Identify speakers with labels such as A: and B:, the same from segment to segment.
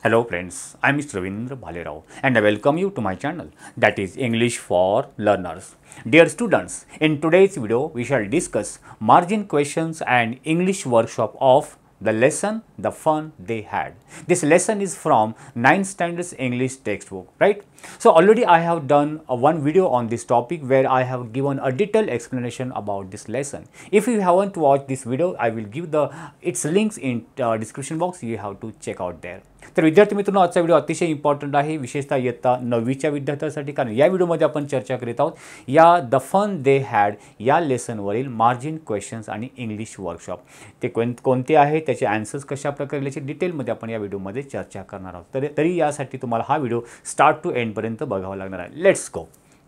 A: Hello friends, I am Mr. Ravindra Bhalerao and I welcome you to my channel, that is English for Learners. Dear students, in today's video we shall discuss margin questions and English workshop of the lesson The Fun They Had. This lesson is from 9th standards English textbook, right? So already I have done one video on this topic where I have given a detailed explanation about this lesson. If you haven't watched this video, I will give its links in description box. You have to check out there. तर विद्यार्थी मित्रांनो, आजचा video अतिशय important आहे, विशेषतः इयत्ता 9वीच्या विद्यार्थ्यांसाठी, कारण या व्हिडिओमध्ये आपण चर्चा करीत आहोत या द फन दे हॅड या लेसनवरील मार्जिन क्वेश्चन्स आणि इंग्लिश वर्कशॉप. ते कोणते आहे, त्याचे आन्सर्स कशा प्रकारे लिहायचे, डिटेलमध्ये आपण या व्हिडिओमध्ये चर्चा करणार आहोत. तरी यासाठी तुम्हाला हा व्हिडिओ स्टार्ट टू एंडपर्यंत बघावा लागणार आहे. Let's go.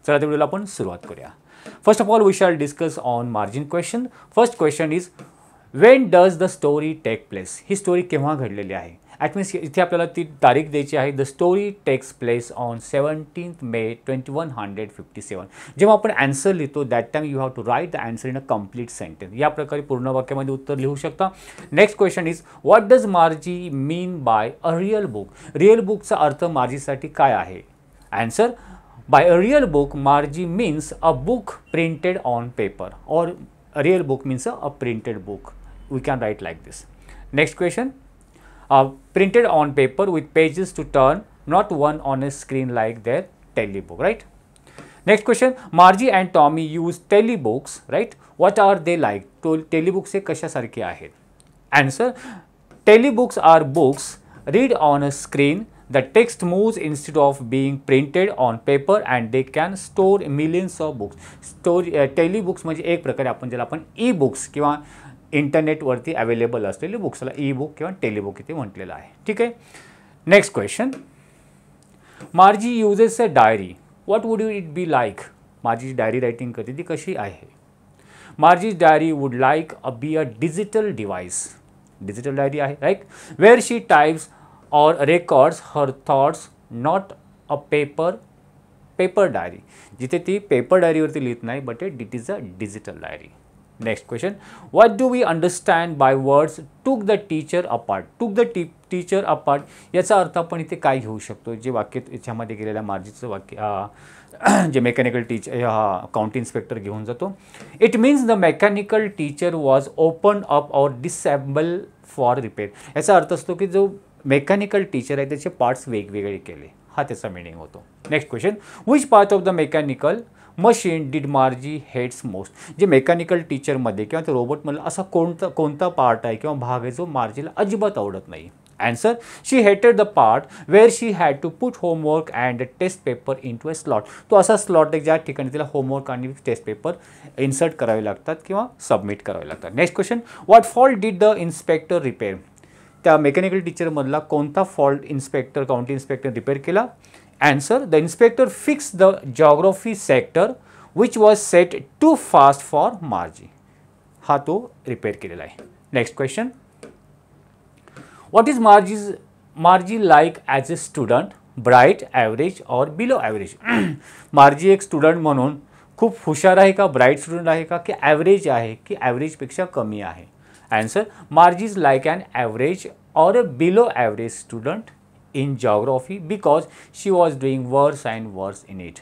A: चला त्या व्हिडिओला आपण सुरुवात करूया. First of all we shall discuss on margin question. First question is when does the story take place. ही स्टोरी केव्हा घडलेली आहे. ॲट मीन्स इथे आपल्याला ती तारीख द्यायची आहे. The story takes place on 17 May 2157. जेव्हा आपण आन्सर लिहितो that time you have to write the answer in a complete sentence. या प्रकारे पूर्ण वाक्यामध्ये उत्तर लिहू शकता. Next question is what does Margie mean by a real book. Real बुकचा अर्थ मार्जीसाठी काय आहे. Answer by a real book Margie means a book printed on paper or real book means a printed book. We can write like this. Next question printed on paper with pages to turn, not one on a screen like their telebook, right? Next question, Margie and Tommy use telebooks, right? What are they like? Telebooks हे कशासारखे आहेत. Answer, telebooks are books read on a screen. The text moves instead of being printed on paper and they can store millions of books. Telebooks म्हणजे एक प्रकारे आपण ज्याला आपण e-books किंवा इंटरनेटवरती अवेलेबल असलेले बुक्सला ई बुक किंवा टेलीबुक इथे म्हटलेलं आहे. ठीक आहे. Next question, Margie uses a diary. What would it be like. Margie diary writing करते ती कशी आहे. Margie's diary would like be a digital device. Digital diary आहे, right. Where she types or records her thoughts, not a paper diary. जिथे ती paper डायरीवरती लिहित नाही, but it is a digital diary. Next question, what do we understand by words took the teacher apart. took the teacher apart याचा अर्थ आपण इथे काय घेऊ शकतो. जे वाक्य याच्यामध्ये गेलेल्या मार्जीचं वाक्य जे मेकॅनिकल टीचर अकाउंट इन्स्पेक्टर घेऊन जातो. It means the mechanical teacher was open up और डिसेबल फॉर रिपेअर. याचा अर्थ असतो की जो मेकॅनिकल टीचर आहे त्याचे पार्ट्स वेगवेगळे केले, हा त्याचा मिनिंग होतो. Next question, which part of the mechanical machine did Margie hates most. जे मेकॅनिकल टीचरमध्ये किंवा ते रोबोटमधला असा कोणता पार्ट आहे किंवा भाग आहे जो मार्जीला अजिबात आवडत नाही. Answer, she hated the part where she had to put homework and test paper into a slot. तो असा स्लॉट आहे ज्या ठिकाणी तिला होमवर्क आणि टेस्ट पेपर इन्सर्ट करावे लागतात किंवा सबमिट करावे लागतात. Next question, what fault did the inspector repair. त्या मेकॅनिकल टीचरमधला कोणता फॉल्ट काउंटी इन्स्पेक्टर रिपेअर केला. Answer, the inspector fixed the geography sector which was set too fast for Margie. हा तो रिपेअर केलेला आहे. Next question, what is मार्जी like as a student. Bright, average और below average. मार्जी एक student म्हणून खूप हुशार आहे का, ब्राईट स्टुडंट आहे का, की ॲव्हरेज आहे, की ॲव्हरेजपेक्षा कमी आहे. Answer, Margie is like an average or a below average student in geography because she was doing worse and worse in it.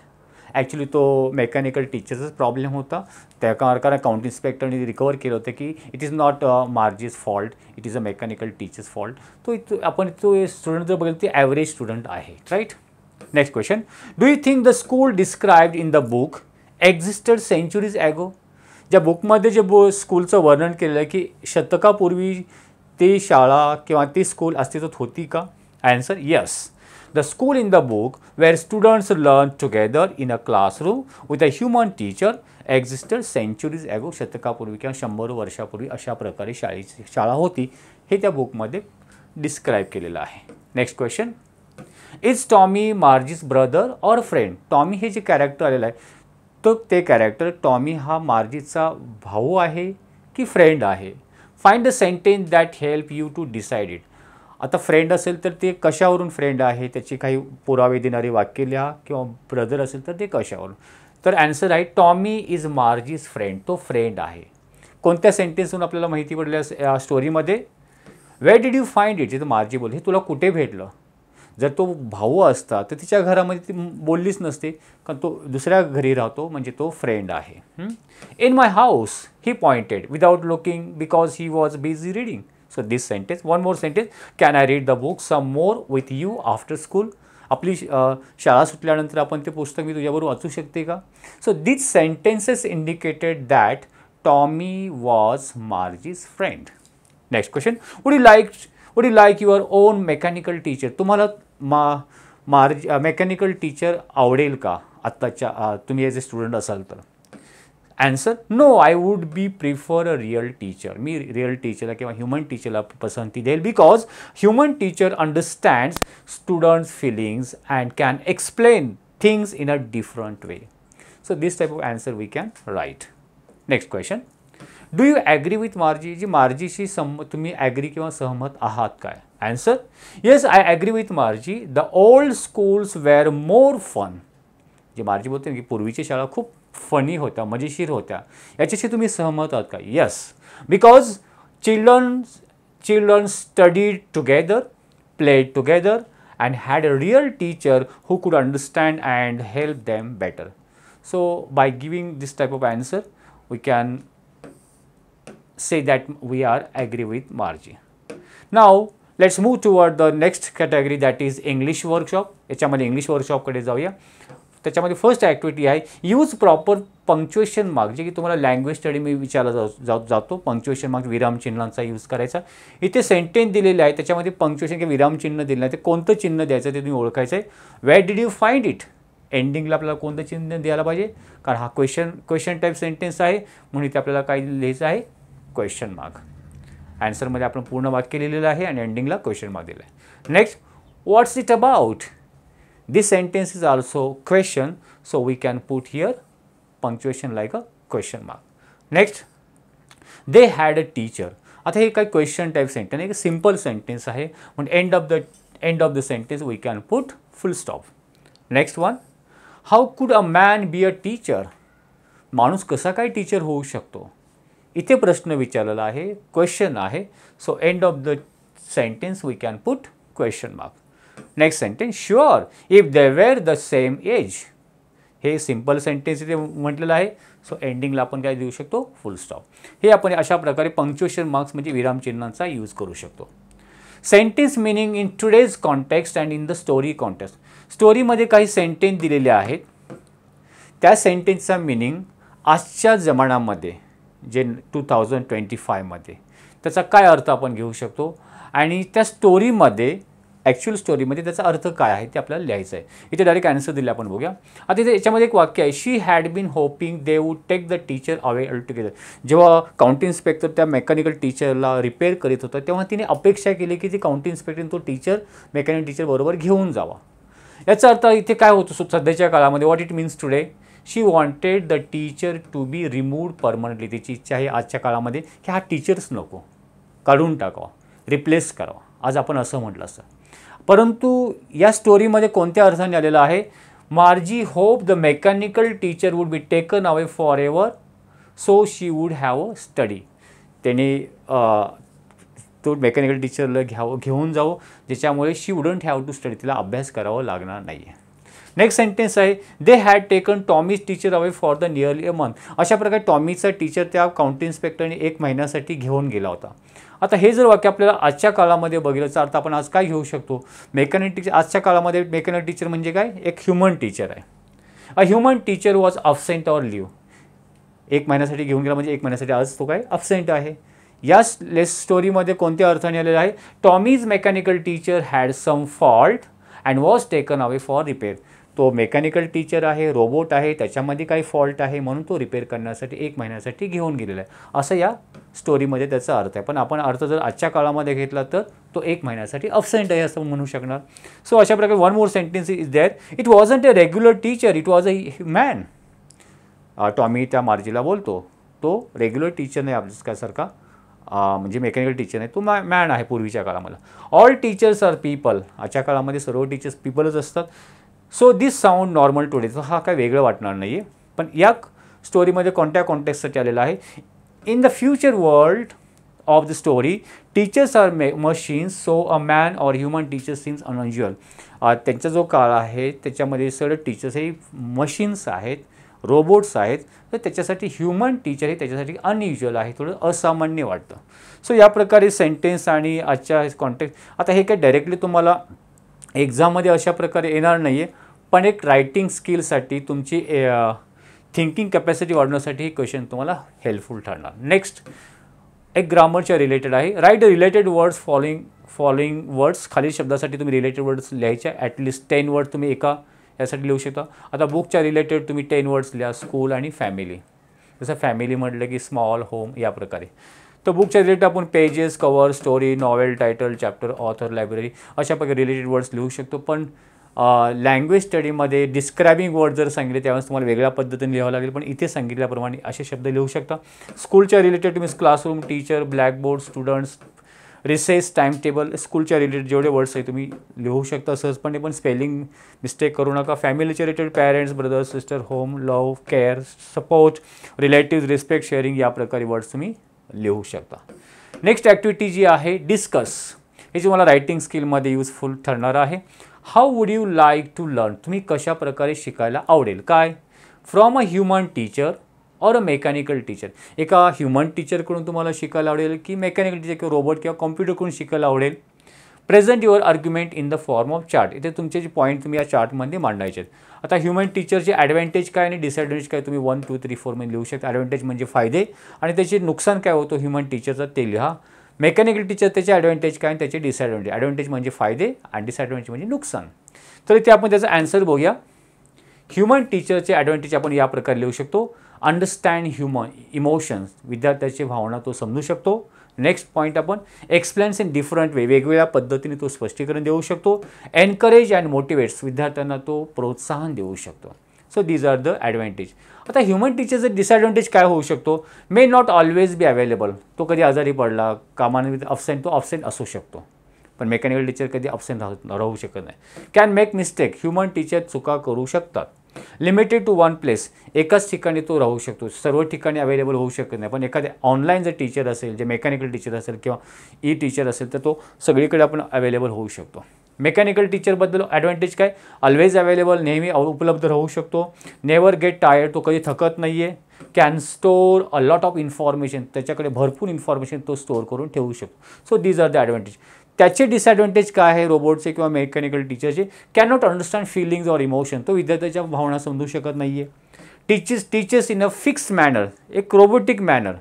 A: Actually तो मेकॅनिकल टीचरचाच प्रॉब्लेम होता. त्या कारण अकाउंट इन्स्पेक्टरने रिकवर केलं होतं की it is not Margie's fault, it is a mechanical teacher's fault. तो आपण तो स्टुडंट जर बघितलं ते ॲव्हरेज स्टुडंट आहे, right. Next question, do you think the school described in the book existed centuries ago. ज्या बुकमध्ये जे स्कूलचं वर्णन केलेलं आहे की शतकापूर्वी ती शाळा किंवा ती स्कूल अस्तित्वात होती का. Answer, yes. The school in the book where students learn together in a classroom with a human teacher existed centuries ago. शतकापूर्वी किंवा 100 वर्षापूर्वी अशा प्रकारे शाळा होती हे त्या बुकमध्ये डिस्क्राईब केलेलं आहे. Next question, is Tommy Margie's brother or friend. Tommy हे जे कॅरेक्टर आलेलं आहे तो ते कॅरेक्टर टॉमी हा मार्जीचा भाऊ आहे की फ्रेंड आहे. Find the sentence that help you to decide it. आता फ्रेंड असेल तर ते कशावरून फ्रेंड आहे त्याची काही पुरावे देणारी वाक्य लिहा, किंवा ब्रदर असेल तर ते कशावरून. तर आन्सर आहे टॉमी इज मार्जीज फ्रेंड. तो फ्रेंड आहे. कोणत्या सेंटेन्सवरून आपल्याला माहिती पडल्या स्टोरीमध्ये. Wear did you find it. जिथं मार्जी बोलली हे तुला कुठे भेटलं. जर तो भाऊ असता तर तिच्या घरामध्ये ती बोललीच नसते, कारण तो दुसऱ्या घरी राहतो, म्हणजे तो फ्रेंड आहे. In my house he pointed without looking because he was busy reading. So this sentence, one more sentence, can I read the book some more with you after school. आपली शाळा सुटल्यानंतर आपण ते पुस्तक मी तुझ्याबरोबर वाचू शकते का? So this sentences indicated that Tommy was Margie's friend. Next question, would you like your own mechanical teacher. तुम्हाला मेकॅनिकल टीचर आवडेल का आत्ताच्या तुम्ही ॲज ए स्टुडंट असाल तर? Answer, no, I would be prefer a real teacher. मी real टीचरला किंवा ह्युमन टीचरला पसंती देईल, because human teacher understands students feelings and can explain things in a different way. So this type of answer we can write. Next question, do you agree with Margie. जी मार्जीशी तुम्ही agree किंवा सहमत आहात काय? Answer, yes, I agree with Margie. The old schools were more fun. जे Margie बोलते की पूर्वीची शाळा खूप फनी होत्या, मजेशीर होत्या, याच्याशी तुम्ही सहमत आहात का? Yes, because children studied together, played together and had a real teacher who could understand and help them better. So by giving this type of answer we can say that we are agree with Margie. Now let's move toward the next category, that is English workshop. याच्यामध्ये English वर्कशॉपकडे जाऊया. त्याच्यामध्ये first activity आहे use proper punctuation mark, जे की तुम्हाला language study मी विचारला जातो. Punctuation mark, विरामचिन्हांचा use करायचा. इथे सेंटेन्स दिलेले आहे, त्याच्यामध्ये पंक्च्युएशन किंवा विरामचिन्ह दिलेलं आहे, ते कोणतं चिन्ह द्यायचं ते तुम्ही ओळखायचं आहे. Where did you find it. एंडिंगला आपल्याला कोणतं चिन्ह द्यायला पाहिजे, कारण हा क्वेश्चन टाईप सेंटेन्स आहे, म्हणून इथे आपल्याला काय लिहायचं आहे, क्वेश्चन मार्क. आन्सरमध्ये आपण पूर्ण वाक्य लिहिलेलं आहे आणि एंडिंगला क्वेश्चन मार्क दिलं आहे. Next, what's it about. This sentence is also question, so we can put here punctuation like a question mark. Next, they had a teacher. आता हे काय क्वेश्चन टाईप सेंटेन्स, एक सिम्पल सेंटेन्स आहे, म्हणून end of the sentence we can put full stop. Next one, how could a man be a teacher. माणूस कसा काय teacher होऊ शकतो. इथे प्रश्न विचारलेला आहे, क्वेश्चन आहे, so end of the sentence we can put question mark. Next sentence, sure if they were the same age. हे सिम्पल सेंटेन्स इथे म्हटलेलं आहे, सो एंडिंगला आपण काय देऊ शकतो, फुल स्टॉप. हे आपण अशा प्रकारे पंक्च्युएशन मार्क्स म्हणजे विरामचिन्हांचा यूज करू शकतो. Sentence meaning in today's context and in the story context. स्टोरीमध्ये काही सेंटेन्स दिलेले आहेत, त्या सेंटेन्सचा मिनिंग आजच्या जमान्यामध्ये जे 2025मध्ये त्याचा काय अर्थ आपण घेऊ शकतो, आणि त्या स्टोरीमध्ये ॲक्च्युअल स्टोरीमध्ये त्याचा अर्थ काय आहे ते आपल्याला लिहायचं आहे. इथे डायरेक्ट आन्सर दिले आपण बघूया. आता इथे याच्यामध्ये एक वाक्य आहे, she had been hoping they would take the teacher away altogether. जेव्हा काउंटी इन्स्पेक्टर त्या मेकॅनिकल टीचरला रिपेअर करीत होता, तेव्हा तिने अपेक्षा केली की ती काउंटी इन्स्पेक्टरने तो मेकॅनिकल टीचर बरोबर घेऊन जावा. याचा अर्थ इथे काय होतो सध्याच्या काळामध्ये, what it means today. She wanted the teacher to be removed permanently. तिची इच्छा आहे आजच्या काळामध्ये की हा टीचर्स नको, काढून टाकावा, रिप्लेस करावा. आज आपण असं म्हटलं असतं, परंतु या स्टोरीमध्ये कोणत्या अर्थाने आलेलं आहे, Margie hope the mechanical teacher would be taken away forever, so she would have a study. त्याने तो मेकॅनिकल टीचरला घेऊन जावं, ज्याच्यामुळे she wouldn't have to study, तिला अभ्यास करावा लागणार नाही आहे. नेक्स्ट सेंटेन्स आहे, they had taken Tommy's teacher away for the nearly a month. अशा प्रकारे टॉमीचा टीचर त्या काउंटी इन्स्पेक्टरने 1 महिन्यासाठी घेऊन गेला होता. आता हे जर वाक्य आपल्याला आजच्या काळामध्ये बघितल्याचा अर्थ आपण आज काय घेऊ शकतो, मेकॅनिक टीचर. आजच्या काळामध्ये मेकॅनिक टीचर म्हणजे काय, एक ह्युमन टीचर आहे. A human teacher was absent or leave. 1 महिन्यासाठी घेऊन गेला म्हणजे 1 महिन्यासाठी आज तो काय अब्सेंट आहे. या स्टोरीमध्ये कोणत्या अर्थाने आलेलं आहे, Tommy's mechanical teacher had some fault and was taken away for repair. तो मेकॅनिकल टीचर आहे, रोबोट आहे, त्याच्यामध्ये काही फॉल्ट आहे, म्हणून तो रिपेअर करण्यासाठी 1 महिन्यासाठी घेऊन गेलेला आहे, असं या स्टोरीमध्ये त्याचा अर्थ आहे. पण आपण अर्थ जर आजच्या काळामध्ये घेतला तर तो 1 महिन्यासाठी अब्सेंट आहे असं म्हणू शकणार. सो अशा प्रकारे one more sentence is there, it wasn't a regular teacher, it was a man. Tommy त्या मार्जीला बोलतो, तो रेग्युलर टीचर नाही आपल्यासारखा, म्हणजे मेकॅनिकल टीचर नाही, तो मॅन आहे पूर्वीच्या काळामध्ये. All teachers are people. आजच्या काळामध्ये सर्व टीचर्स पीपलच असतात. So this sound normal today. हा काय वेगळं वाटणार नाही आहे, पण या स्टोरीमध्ये कोणत्या कॉन्टेक्स्टसाठी आलेला आहे, in the future world of the story, teachers are machines, so a man or human teacher seems unusual. त्यांचा जो काळ आहे त्याच्यामध्ये सगळे टीचर्स हे मशीन्स आहेत, रोबोट्स आहेत, तर त्याच्यासाठी ह्युमन टीचर हे त्याच्यासाठी अनयुज्युअल आहे, थोडं असामान्य वाटतं. सो या प्रकारे सेंटेन्स आणि आजच्या कॉन्टेक्स्ट, आता हे काय डायरेक्टली तुम्हाला एक्झाममध्ये अशा प्रकारे येणार नाही आहे, पण एक रायटिंग स्किलसाठी तुमची थिंकिंग कॅपॅसिटी वाढवण्यासाठी हे क्वेश्चन तुम्हाला हेल्पफुल ठरणार. नेक्स्ट एक ग्रामरच्या रिलेटेड आहे. Write the related words following words. खालील शब्दासाठी तुम्ही रिलेटेड वर्ड्स लिहायचे. ॲटलिस्ट 10 वर्ड तुम्ही एका यासाठी लिहू शकता. आता बुकच्या रिलेटेड तुम्ही 10 वर्ड्स लिहा. स्कूल आणि फॅमिली. जसं फॅमिली म्हटलं की स्मॉल, होम या प्रकारे. तर बुकच्या रिलेटेड आपण pages, cover, story, novel, title, chapter, author, library अशा प्रकारे रिलेटेड वर्ड्स लिहू शकतो. पण लँग्वेज स्टडीमध्ये डिस्क्रायबिंग वर्ड जर सांगितले त्यावेळेस तुम्हाला वेगळ्या पद्धतीने लिहावं लागेल, पण इथे सांगितल्याप्रमाणे असे शब्द लिहू शकता. स्कूलच्या रिलेटेड तुम्ही classroom, teacher, blackboard, students, recess, time table, स्कूलच्या रिलेटेड जेवढे वर्ड्स आहे तुम्ही लिहू शकता सहजपणे, पण स्पेलिंग मिस्टेक करू नका. फॅमिलीच्या related parents, brothers, sister, home, love, care, support, relative, respect, sharing या प्रकारे वर्ड्स तुम्ही लिहू शकता. नेक्स्ट ॲक्टिव्हिटी जी आहे डिस्कस, हे जी मला रायटिंग स्किलमध्ये युजफुल ठरणार आहे. How would you like to learn, तुम्ही कशा प्रकारे शिकायला आवडेल. काय, फ्रॉम अ ह्युमन टीचर और अ मेकॅनिकल टीचर. एका ह्युमन टीचरकडून तुम्हाला शिकायला आवडेल की मेकॅनिकल टीचर किंवा रोबोट किंवा कॉम्प्युटरकडून शिकायला आवडेल. Present your argument in the form of chart. इथे तुमचे जे पॉईंट तुम्ही या चार्टमध्ये मांडायचे आहेत. आता ह्युमन टीचरचे ॲडव्हान्टेज काय आणि डिसॲडव्हान्टेज काय तुम्ही 1, 2, 3, 4 मध्ये लिहू शकता. ॲडव्हान्टेज म्हणजे फायदे आणि त्याचे नुकसान काय होतं ह्युमन टीचरचा ते लिहा. मेकॅनिकल टीचर त्याचे ॲडव्हान्टेज काय आणि त्याचे डिसॲडव्हान्टेज. ॲडव्हान्टेज म्हणजे फायदे आणि डिसॲडव्हान्टेज म्हणजे नुकसान. तर इथे आपण त्याचा आन्सर बघूया. ह्युमन टीचरचे ॲडव्हान्टेज आपण या प्रकारे लिहू शकतो. अंडरस्टँड ह्युमन इमोशन्स, विद्यार्थ्याची भावना तो समजू शकतो. नेक्स्ट पॉईंट आपण एक्सप्लेन्स इन डिफरंट वे, वेगवेगळ्या पद्धतीने तो स्पष्टीकरण देऊ शकतो. एनकरेज अँड मोटिवेट्स, विद्यार्थ्यांना तो प्रोत्साहन देऊ शकतो. So these are the advantage. आता ह्युमन टीचरचं डिसॲडव्हान्टेज काय होऊ शकतो. May not always be available, तो कधी आजारी पडला, कामानिमित्त तो अब्सेंट असू शकतो. पण मेकॅनिकल टीचर कधी अब्सेंट राहू शकत नाही. Can make mistake, human teacher चुका करू शकतात. लिमिटेड टू वन प्लेस, एकाच ठिकाणी तो राहू शकतो, सर्व ठिकाणी अवेलेबल होऊ शकत नाही. पण एखाद्या ऑनलाईन जर टीचर असेल, जे मेकॅनिकल टीचर असेल किंवा ई टीचर असेल, तर तो सगळीकडे आपण अवेलेबल होऊ शकतो. मेकॅनिकल टीचरबद्दल ॲडव्हान्टेज काय, ऑलवेज अवेलेबल, नेहमी उपलब्ध राहू शकतो. नेवर गेट टायर्ड, तो कधी थकत नाही आहे. Can store a lot of information, त्याच्याकडे भरपूर इन्फॉर्मेशन तो स्टोअर करून ठेवू शकतो. So these are the advantage. त्याचे डिसॲडव्हान्टेज काय आहे रोबोटचे किंवा मेकॅनिकल टीचरचे. Can not understand feelings or emotion, तो विद्यार्थ्याच्या भावना समजू शकत नाही आहे. Teachers in a fixed manner, एक रोबोटिक मॅनर,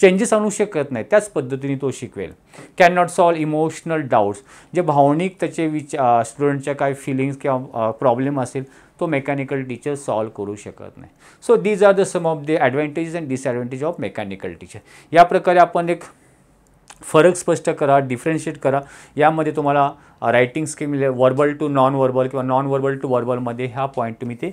A: चेंजेस आणू शकत नाही, त्याच पद्धतीने तो शिकवेल. Can not solve emotional doubts, जे भावनिक त्याचे स्टुडंटच्या काय फिलिंग्स किंवा प्रॉब्लेम असेल तो मेकॅनिकल टीचर सॉल्व करू शकत नाही. So these are the some of the advantages and disadvantage of mechanical teacher. या प्रकारे आपण एक फरक स्पष्ट करा, डिफरन्शिएट करा. यामध्ये तुम्हाला writing skill verbal to non verbal किंवा नॉन वर्बल टू वर्बलमध्ये हा पॉईंट तुम्ही ते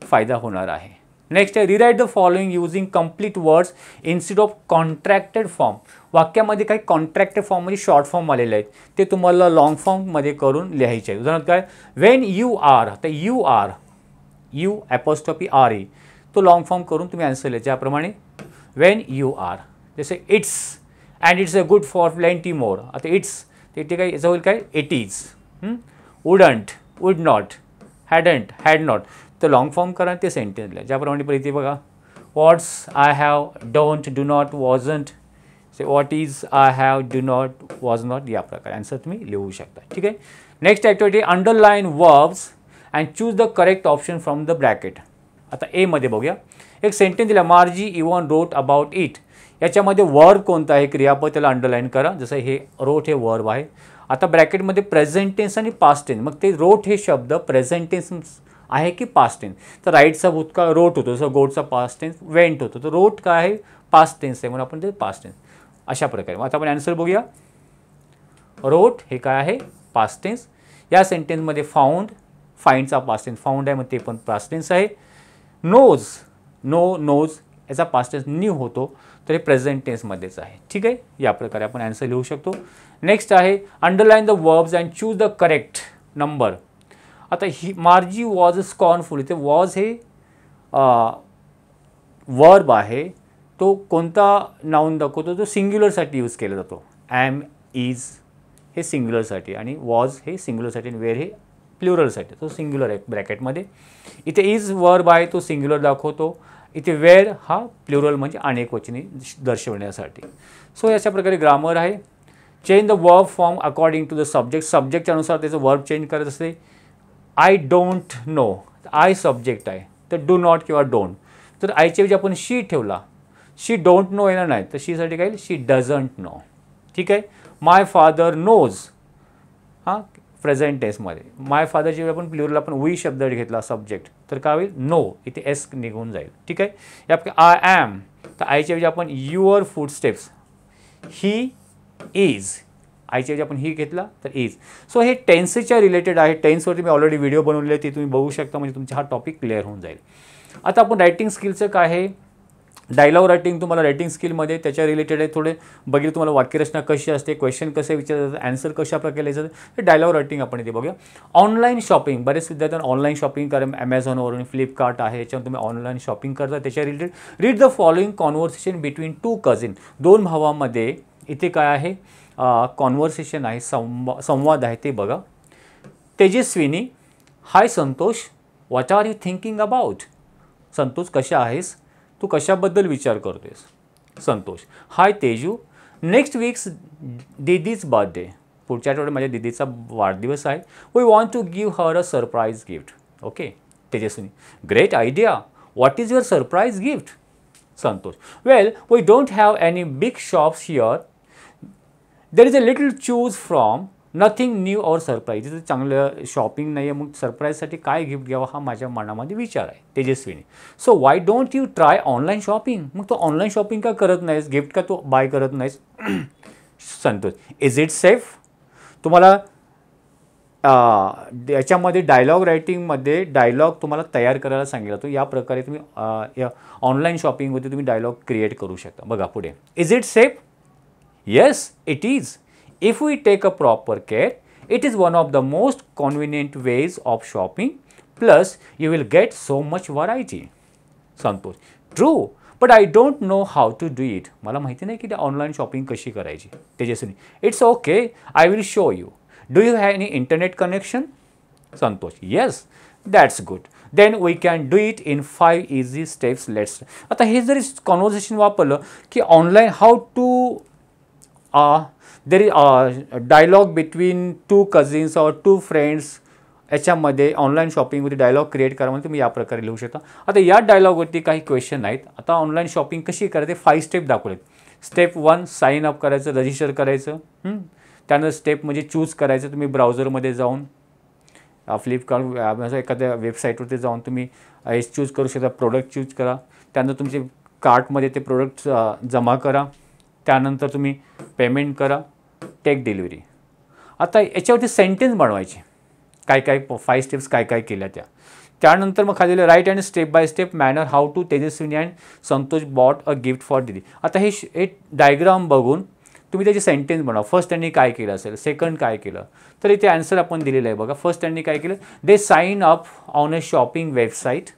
A: फायदा होणार आहे. नेक्स्ट आहे rewrite the following using complete words instead of contracted form. वाक्यामध्ये काही कॉन्ट्रॅक्टेड फॉर्ममध्ये शॉर्ट फॉर्म आलेले आहेत, ते तुम्हाला लॉंग फॉर्ममध्ये करून लिहायचे आहे. उदाहरणार्थ काय, वेन यू आर, आता यू ॲपॉस्ट्रॉफी आर ई, तो लॉंग फॉर्म करून तुम्ही आन्सर लिहा. ज्याप्रमाणे वेन यू आर, जसे it's and it's a good for plenty more. आता इट्स ते काय याचं होईल काय, it is. Wouldn't, would not, hadn't, had not, तर लॉंग फॉर्म करा ते सेंटेन्स लिहा. ज्याप्रमाणे पण इथे बघा, what's I have, don't, do not, wasn't, say what is I have, do not, was not, या प्रकारे आन्सर तुम्ही लिहू शकता. ठीक आहे. Next activity underline verbs and choose the correct option from the bracket. आता एमध्ये बघूया. एक सेंटेन्स दिला, मार्जी इवन रोट अबाउट इट. याच्यामध्ये वर्ब कोणता आहे, क्रियापद, त्याला अंडरलाईन करा. जसं हे रोट हे वर्ब आहे. आता ब्रॅकेटमध्ये प्रेझेंट टेन्स आणि पास्ट टेन्स, मग ते रोट हे शब्द प्रेझेंट टेन्स आहे की पास्ट टेन्स. तर राईटचा भूतकाळ रोट होतो, जसं गोटचा पास्ट टेन्स वेंट होतो, तर रोट काय आहे, पास्ट टेन्स आहे, म्हणून आपण ते पास्ट टेन्स अशा प्रकारे. मग आता आपण आन्सर बघूया. रोट हे काय आहे, पास्ट टेन्स. या सेंटेन्समध्ये फाउंड, फाइंडचा पास्ट टेन्स फाउंड आहे, मग ते पण पास्ट टेन्स आहे. नोज, नोज याचा पास्ट टेन्स न्यू होतो, तर हे प्रेझेंट टेन्समध्येच आहे. ठीक आहे. या प्रकारे आपण आन्सर लिहू शकतो. नेक्स्ट आहे underline the verbs and choose the correct number. आता ही मार्जी वॉज स्कॉर्नफुल, इथे वॉज हे वर्ब आहे, तो कोणता नाउन दाखवतो, तो सिंग्युलरसाठी यूज केला जातो. ॲम, इज हे सिंग्युलरसाठी आणि वॉज हे सिंग्युलरसाठी आणि वेअर हे प्लुरलसाठी. तो सिंग्युलर आहे ब्रॅकेटमध्ये. इथे इज वर्ब आहे तो सिंग्युलर दाखवतो. इथे वेअर हा प्लुरल म्हणजे अनेकवचनी दर्शवण्यासाठी. सो अशा प्रकारे ग्रामर आहे. Change the verb form according to the subject. सब्जेक्टच्या अनुसार त्याचं वर्ब चेंज करत असते. I don't know, I subject आहे तर डू नॉट किंवा डोंट. तर आयच्या ऐवजी आपण शी ठेवला, शी डोंट नो येणार नाही तर शीसाठी काय शी डझंट नो. ठीक आहे. माय फादर नोज हां प्रेझेंट टेन्समध्ये. माय फादरची वेळी आपण प्लुरल आपण वी शब्द घेतला सब्जेक्ट तर काय होईल नो, इथे एस निघून जाईल. ठीक आहे. या आय ॲम तर आयच्या ऐवजी आपण युअर फूटस्टेप्स. ही इज आयच्या ऐवजी आपण ही घेतला तर इज. सो हे टेन्सच्या रिलेटेड आहे. टेन्सवरती मी ऑलरेडी व्हिडिओ बनवलेली आहे ती तुम्ही बघू शकता म्हणजे तुमचा हा टॉपिक क्लिअर होऊन जाईल. आता आपण रायटिंग स्किलचं काय आहे, डायलॉग रायटिंग तुम्हाला रायटिंग स्किलमध्ये त्याच्या रिलेटेड आहे. थोडे बघितलं तुम्हाला वाक्यरचना कशी असते, क्वेश्चन कसे विचारतात, आन्सर कशा प्रकारे लिहायचं हे डायलॉग रायटिंग आपण इथे बघूया. ऑनलाईन शॉपिंग, बरेच विद्यार्थ्यांना ऑनलाईन शॉपिंग करा. ॲमेझॉनवरून फ्लिपकार्ट आहे याच्यावर तुम्ही ऑनलाईन शॉपिंग करता. त्याच्या related read the following conversation between two cousin. दोन भावामध्ये इथे काय आहे कॉन्व्हर्सेशन आहे, संवाद आहे ते बघा. Tejaswini, hi Santosh, what are you thinking about. Santosh कशा आहेस, तू कशाबद्दल विचार करतोयस. Santosh, hi Teju, next weeks Didi's birthday. पुढच्या आठवड्यात माझ्या दीदीचा वाढदिवस आहे. We want to give her a surprise gift. Okay. Tejaswini, great idea, what is your surprise gift. Santosh, well we don't have any big shops here. There is a little choose from, nothing new or surprise. इथं चांगलं shopping नाही आहे मग सरप्राईजसाठी काय gift घ्यावं हा माझ्या मनामध्ये विचार आहे. Tejaswini, so why don't you try online shopping. मग तो ऑनलाईन शॉपिंग का करत नाहीस, गिफ्ट का तो बाय करत नाहीस. Santosh, is it safe. तुम्हाला याच्यामध्ये डायलॉग रायटिंगमध्ये डायलॉग तुम्हाला तयार करायला सांगितलं जातो. या प्रकारे तुम्ही ऑनलाईन शॉपिंगमध्ये तुम्ही डायलॉग क्रिएट करू शकता. बघा पुढे, is it safe. Yes it is. If we take a proper care, it is one of the most convenient ways of shopping. Plus, you will get so much variety. Santosh, true, but I don't know how to do it. मला माहिती नाही की online shopping कशी करायची. Tejaswini, it's okay, I will show you. Do you have any internet connection? Santosh, yes, that's good. Then we can do it in 5 easy steps. Let's. आता हे जरी conversation वापरलं की online how to there is dialogue between two cousins और two friends. याच्यामध्ये online शॉपिंगमध्ये dialogue create करा म्हणजे तुम्ही या प्रकारे लिहू शकता. आता या डायलॉगवरती काही क्वेश्चन आहेत. आता ऑनलाईन शॉपिंग कशी करायची 5 स्टेप दाखवलेत. स्टेप 1 साइन अप करायचं, रजिस्टर करायचं. त्यानंतर स्टेप म्हणजे चूज करायचं. तुम्ही ब्राउझरमध्ये जाऊन फ्लिपकार्ट एखाद्या वेबसाईटवरती जाऊन तुम्ही चूज करू शकता. प्रोडक्ट चूज करा. त्यानंतर तुमचे कार्टमध्ये ते प्रोडक्ट जमा करा. त्यानंतर तुम्ही पेमेंट करा, टेक डिलिव्हरी. आता याच्यावरती सेंटेन्स बनवायचे. काय काय 5 स्टेप्स काय काय केल्या त्या. त्यानंतर मग खाली write and step by step manner how to Tejaswini and Santosh bought a gift for didi. आता हे डायग्राम बघून तुम्ही त्याचे सेंटेन्स बनवा. फर्स्ट त्यांनी काय केलं असेल, सेकंड काय केलं. तर इथे आन्सर आपण दिलेलं आहे बघा. फर्स्ट त्यांनी काय केलं, they sign up on a shopping website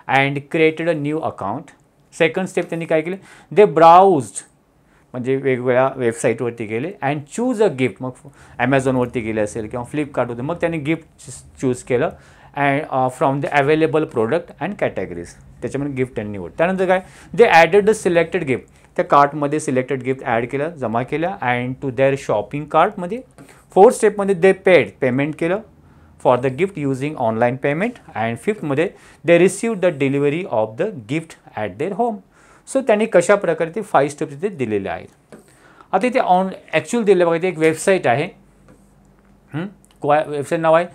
A: and created a new account. Second step त्यांनी काय केलं, दे ब्राउज्ड म्हणजे वेगवेगळ्या वेबसाईटवरती गेले अँड चूज अ गिफ्ट. मग ॲमेझॉनवरती गेले असेल किंवा फ्लिपकार्टवरती मग त्यांनी गिफ्ट चूज केलं and from the available product and categories. त्याच्यामध्ये गिफ्ट त्यांनी निवड. त्यानंतर काय, they added the selected gift. त्या कार्टमध्ये सिलेक्टेड गिफ्ट ॲड केलं, जमा केल्या अँड टू देअर शॉपिंग कार्टमध्ये. फोर्थ स्टेपमध्ये दे पेड, पेमेंट केलं for the gift using online payment. And फिफ्थमध्ये they receive the delivery of the gift at their home. So त्यांनी कशा प्रकारे ते 5 स्टेप्स इथे दिलेले आहेत. आता इथे ॲक्च्युअल दिलेलं बघा. इथे एक वेबसाईट आहे. वेबसाईट नाव आहे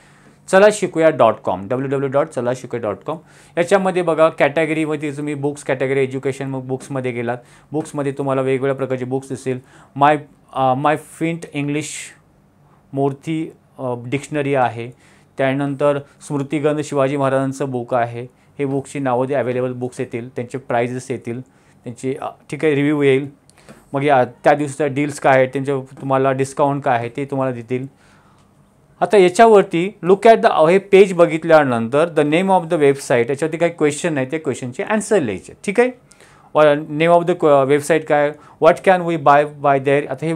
A: चलाशिकुया.com, www.चलाशिकुया.com. याच्यामध्ये बघा कॅटेगरीमध्ये तुम्ही बुक्स कॅटेगरी एज्युकेशन, मग बुक्समध्ये गेलात. बुक्समध्ये तुम्हाला वेगवेगळ्या प्रकारचे बुक्स दिसतील. माय फिंट इंग्लिश मूर्ती डिक्शनरी आहे. त्यानंतर स्मृतिगंध शिवाजी महाराजांचं बुक आहे. हे बुक्सची नावं जे अवेलेबल बुक्स येतील, त्यांचे प्राइजेस येतील, त्यांची ठीक आहे रिव्ह्यू येईल. मग त्या दिवसाच्या डील्स काय आहेत, त्यांचे तुम्हाला डिस्काउंट काय आहे ते तुम्हाला देतील. आता याच्यावरती लुक ॲट द हे पेज बघितल्यानंतर the name of the website, याच्यावरती काही क्वेश्चन आहे, ते क्वेश्चनचे आन्सर लिहायचे. ठीक आहे. नेम ऑफ द वेबसाईट काय, what can we buy there. आता हे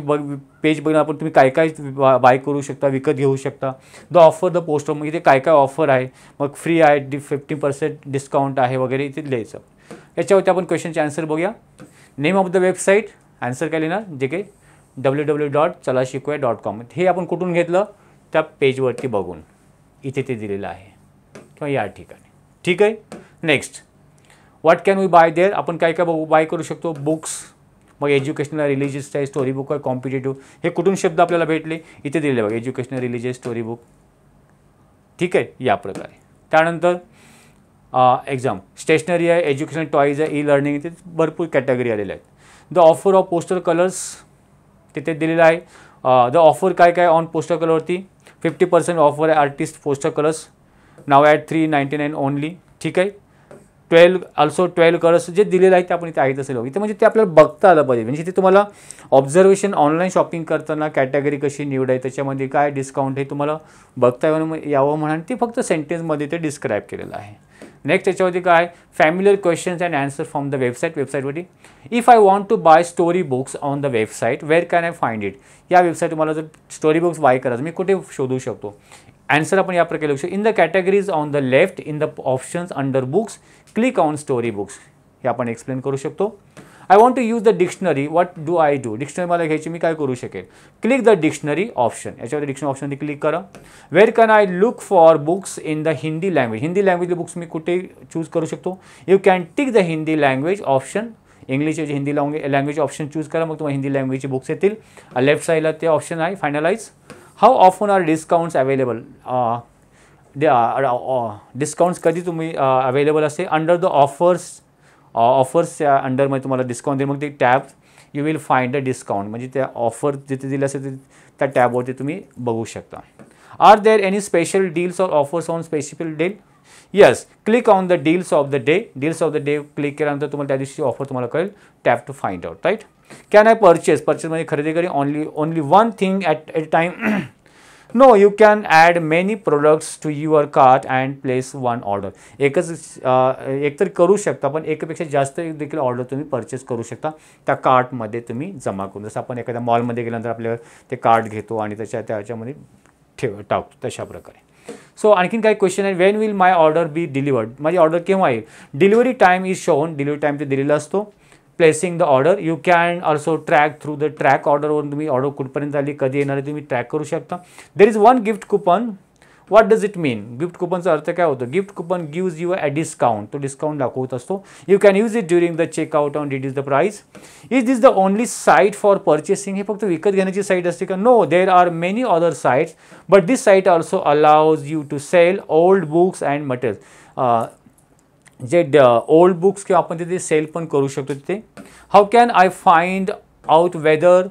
A: पेज बघून आपण तुम्ही काय काय बाय करू शकता, विकत घेऊ शकता. द ऑफर द पोस्ट मग इथे काय काय ऑफर आहे, मग फ्री आहे, 50% डिस्काउंट आहे वगैरे इथे लिहायचं. याच्यावरती आपण क्वेश्चनचे आन्सर बघूया. Name of the website, answer काय लिहिणार, जे काही www.चलाशिकूया.com. हे आपण कुठून घेतलं, त्या पेजवरती बघून इथे ते दिलेलं आहे किंवा या ठिकाणी. ठीक आहे. Next, what can we buy there, आपण काय काय बाय करू शकतो, बुक्स, मग एज्युकेशनल, रिलिजियस आहे, स्टोरी बुक आहे, कॉम्पिटेटिव्ह. हे कुठून शब्द आपल्याला भेटले, इथे दिलेले बघा, एज्युकेशनल, रिलिजियस, स्टोरी बुक. ठीक आहे, या प्रकारे. त्यानंतर एक्झाम, स्टेशनरी आहे, एज्युकेशनल टॉईज आहे, ई लर्निंग, इथे भरपूर कॅटेगरी आलेल्या आहेत. The offer of poster colours तिथे दिलेलं आहे. द ऑफर काय काय ऑन पोस्टर कलरवरती, 50% ऑफर आहे, artist poster colours, now at 399 only. ठीक आहे. 12 कलर्स जे दिलेले आहेत ते आपण इथे आहेत असेल इथे, म्हणजे ते आपल्याला बघता आलं पाहिजे. म्हणजे इथे तुम्हाला ऑब्झर्वेशन, ऑनलाईन शॉपिंग करताना कॅटेगरी कशी निवडाय, त्याच्यामध्ये काय डिस्काउंट हे तुम्हाला बघता यावं म्हणून ते फक्त सेंटेन्समध्ये ते डिस्क्राईब केलेलं आहे. नेक्स्ट याच्यावरती काय, familiar questions and answer from the वेबसाईटवरती. If I want to buy story books on the website, where can I find it. या वेबसाईट तुम्हाला जर स्टोरी बुक्स बाय करायचं, मी कुठे शोधू शकतो. आन्सर आपण या प्रकारे लिहू शकतो. In the categories on the left, in the options under books, click on story books. हे आपण एक्सप्लेन करू शकतो. I want to use the dictionary, what do I do. Dictionary मला घ्यायची, मी काय करू शकेल, क्लिक द डिक्शनरी ऑप्शन. याच्यावर डिक्शनरी ऑप्शनमध्ये क्लिक करा. Where can I look for books in the Hindi language. Hindi लँग्वेजचे बुक्स मी कुठे चूज करू शकतो. You can tick the Hindi language option. इंग्लिशचे हिंदी लँग्वेज ऑप्शन चूज करा, मग तुम्हाला हिंदी लँग्वेजचे बुक्स येतील. लेफ्ट साईडला ते ऑप्शन आहे, finalize. How often are discounts available. Discounts कधी तुम्ही अवेलेबल असते, अंडर द ऑफर्सच्या अंडरमध्ये तुम्हाला डिस्काउंट दे, मग ते tab you will find a discount, म्हणजे त्या ऑफर जिथे दिले असेल त्या टॅबवरती तुम्ही बघू शकता. Are there any special deals or offers on specific day. Yes, click on the deals of the day. Deals of the day click केल्यानंतर तुम्हाला त्या दिवशी ऑफर तुम्हाला कळेल. Tap to find out, right. Can I परचेसमध्ये खरेदी करी only one thing at a time. No, you can add many products to your cart and place one order. एकतर करू शकता, पण एकापेक्षा जास्त देखील ऑर्डर तुम्ही परचेस करू शकता, त्या कार्टमध्ये तुम्ही जमा करून. जसं आपण एखाद्या मॉलमध्ये गेल्यानंतर आपल्याला ते कार्ट घेतो आणि त्याच्यामध्ये टाकतो, तशा प्रकारे. सो आणखीन काही क्वेश्चन आहे. When will my order be delivered. माझी ऑर्डर केव्हा येईल. Delivery time is shown. Delivery time ते दिलेला असतो. Placing the order, you can also track through the track ऑर्डरवरून तुम्ही ऑर्डर कुठपर्यंत आली, कधी येणार आहे, तुम्ही ट्रॅक करू शकता. There is one gift coupon. What does it mean. Gift कुपनचा अर्थ काय होतो. Gift coupon gives you a discount. तो डिस्काउंट दाखवत असतो. You can use it during the checkout on reduce the price. Is this the only site for purchasing. हे फक्त विकत घेण्याची साईट असते का. No, there are many other sites, but this site also allows you to sell old books and material. जे old books किंवा आपण तिथे सेल पण करू शकतो तिथे. How can I find out whether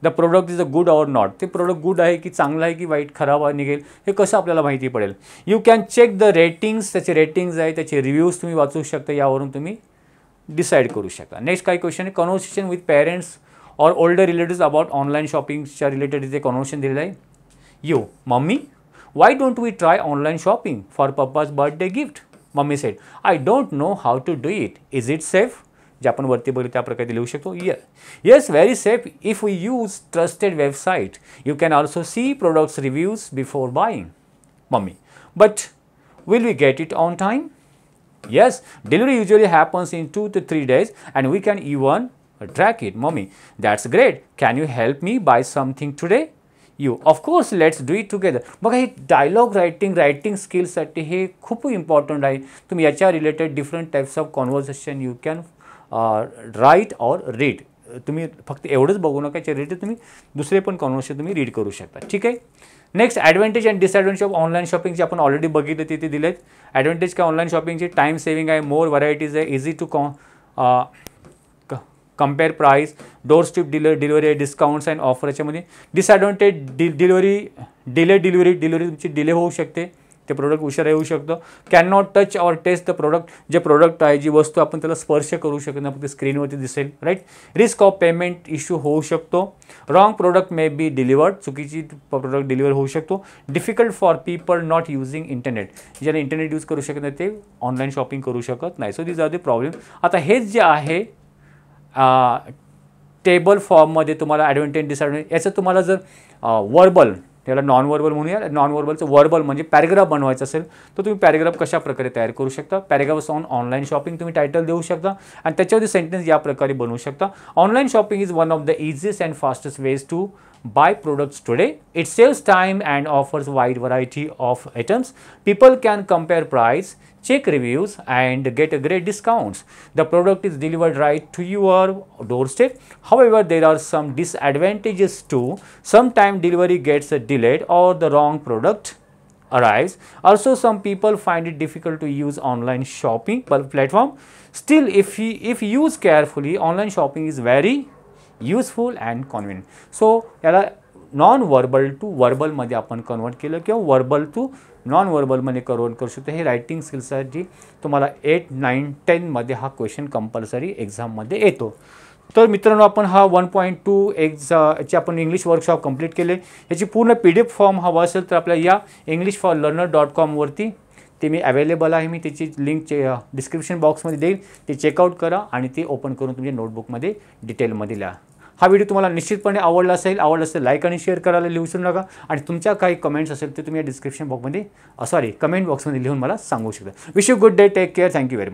A: the product is a good or not. ते product good आहे की चांगलं आहे की वाईट, खराब निघेल, हे कसं आपल्याला माहिती पडेल. You can check the ratings. त्याचे रेटिंग्स आहे, त्याचे रिव्ह्यूज तुम्ही वाचू शकता, यावरून तुम्ही डिसाईड करू शकता. नेक्स्ट काही क्वेश्चन आहे. Conversation with parents or older relatives about online शॉपिंगच्या रिलेटेड इथे कन्व्हर्सेशन दिलेलं आहे. You, mummy, why don't we try online shopping for papa's birthday gift. Mummy said, I don't know how to do it. Is it safe. जे आपण वरती बघितलं त्या प्रकारे लिहू शकतो. Yes, very safe if we use trusted website. You can also see products reviews before buying. Mummy, but will we get it on time. Yes, delivery usually happens in 2 to 3 days and we can even track it. Mummy, that's great. Can you help me buy something today. You, of course, let's do it together. बघा, हे dialogue writing स्किल्ससाठी हे खूप important आहे. तुम्ही याच्या related different types of conversation you can write or read. तुम्ही फक्त एवढंच बघू नका, याच्या रिलेटेड तुम्ही दुसरे पण कॉन्व्हर्सेशन तुम्ही रीड करू शकता. ठीक आहे. Next, advantage and disadvantage of online शॉपिंगचे आपण ऑलरेडी बघितले, तिथे दिलेत. ॲडव्हान्टेज काय ऑनलाईन शॉपिंगचे, टाईम सेविंग आहे, मोर व्हरायटीज आहे, easy to compare price, door step delivery आहे, डिस्काउंट्स अँड ऑफर. याच्यामध्ये डिसॲडव्हान्टेज डिलिव्हरी तुमची डिले होऊ शकते, ते प्रोडक्ट उशिरा येऊ शकतं. Can not touch or taste the product. जे प्रोडक्ट आहे, जी वस्तू आपण त्याला स्पर्श करू शकत नाही, फक्त स्क्रीनवरती दिसेल, right. Risk of payment issue होऊ शकतो. Wrong product may be delivered. चुकीची प्रोडक्ट डिलिव्हर होऊ शकतो. Difficult for people not using internet. ज्याला इंटरनेट यूज करू शकत नाही ते ऑनलाईन शॉपिंग करू शकत नाही. So these are the problem. आता हेच जे आहे टेबल फॉर्ममध्ये तुम्हाला ॲडव्हान्टेज डिसॲडव्हान्टेज याचं तुम्हाला जर वर्बल त्याला नॉन वर्बल म्हणूया, नॉन वर्बलचं वर्बल म्हणजे पॅरेग्राफ बनवायचं असेल तर तुम्ही पॅरेग्राफ कशा प्रकारे तयार करू शकता. पॅरेग्राफ्स ऑन ऑनलाईन शॉपिंग तुम्ही टायटल देऊ शकता आणि त्याच्यावरती सेंटेन्स या प्रकारे बनवू शकता. Online shopping is one of the easiest and fastest ways to buy products today. It saves time and offers wide variety of items. People can compare price, check reviews and get a great discounts. The product is delivered right to your doorstep. However, there are some disadvantages too. Sometimes delivery gets delayed or the wrong product arrives. Also, some people find it difficult to use online shopping platform. Still, if used carefully, online shopping is very useful and convenient. So याला non verbal to वर्बलमध्ये आपण convert केलं किंवा verbal to non वर्बलमध्ये convert करू शकतो. हे writing स्किल्ससाठी तुम्हाला 8, 9, 10मध्ये हा क्वेश्चन कंपल्सरी एक्झाममध्ये येतो. तर मित्रांनो, आपण हा 1.2 याची आपण इंग्लिश वर्कशॉप कंप्लीट केले. याची पूर्ण PDF फॉर्म हवा असेल तर आपल्या या englishforlearner.com वरती ते मी अवेलेबल आहे. मी त्याची लिंक डिस्क्रिप्शन बॉक्समध्ये देईल. ते चेकआउट करा आणि ते ओपन करून तुमच्या नोटबुकमध्ये डिटेलमध्ये लिहा. हा व्हिडिओ तुम्हाला निश्चितपणे आवडला असेल लाईक आणि शेअर करायला विसरू नका. आणि तुमच्या काही कमेंट्स असेल ते तुम्ही या डिस्क्रिप्शन बॉक्समध्ये कमेंट बॉक्समध्ये लिहून मला सांगू शकता. Wish you good day, take care, thank you very much.